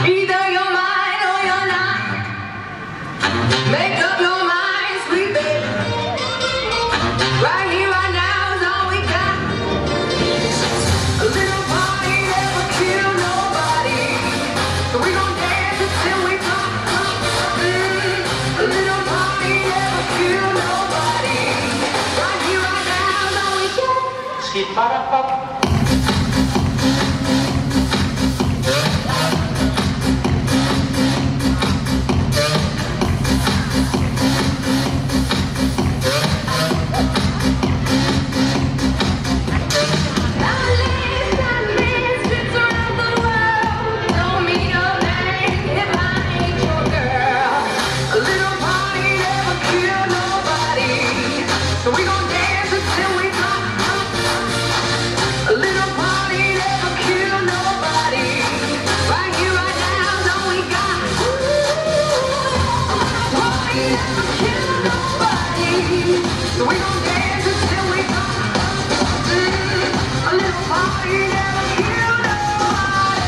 Either you're mine or you're not. Make up your mind, sweet baby. Right here, right now is all we got. A little party never kill nobody. So we gon' dance until we drop. A little party never kill nobody. Right here, right now is all we got. Skip para pop. So we gon' dance until we drop. A little party never kill nobody. Right here, right now is all we got. Party never kill nobody. So we gon' dance until we drop. A little party never kill nobody.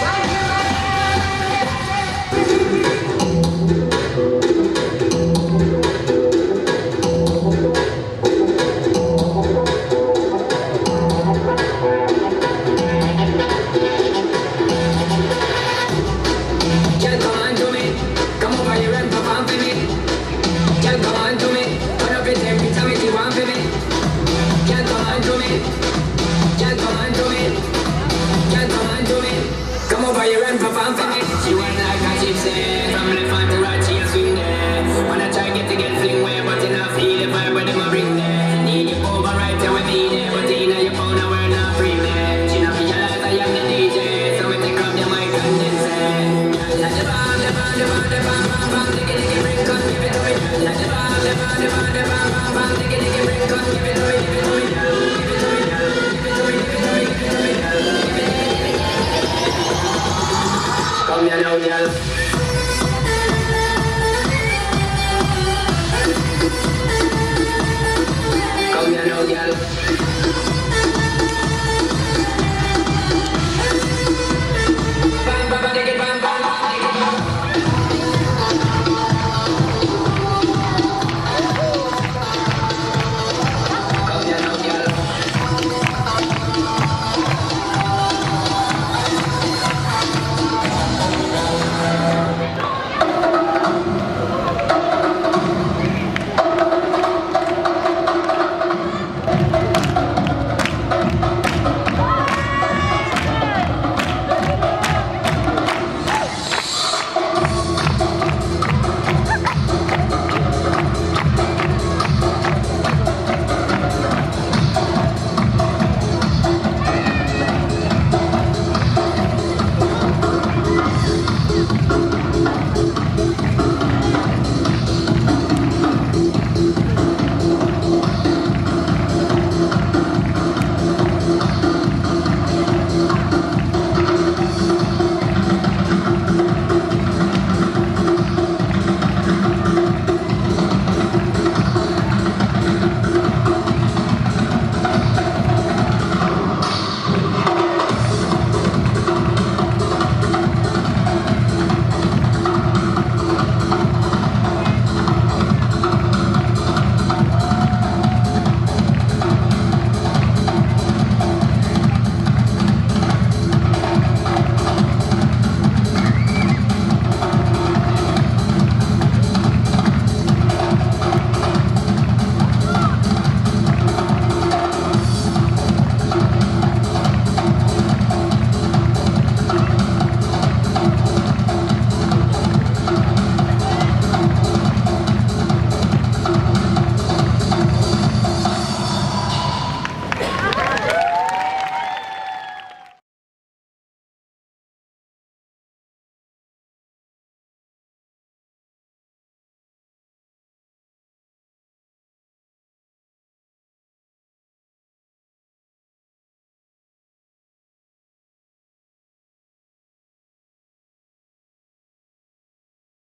Right here, right She went like a gypsy, from left hand to right she a swing there. Wanna try get fling way, but you not feel the vibe where them a bring there. Need you over right there with me there, but in your phone now we're not free there. She not realize I am the DJ, so we take up your mic and then say, like the bomb, the bomb, the bomb, the bomb, bomb, bomb, diggy diggy bring, come give it to me. Like the bomb, the bomb, the bomb, the bomb, bomb, bomb, diggy diggy bring, come give it to me, give it to me, give it to me, give it to me, give it to me, give it to me, give it to me. Come here now, girl.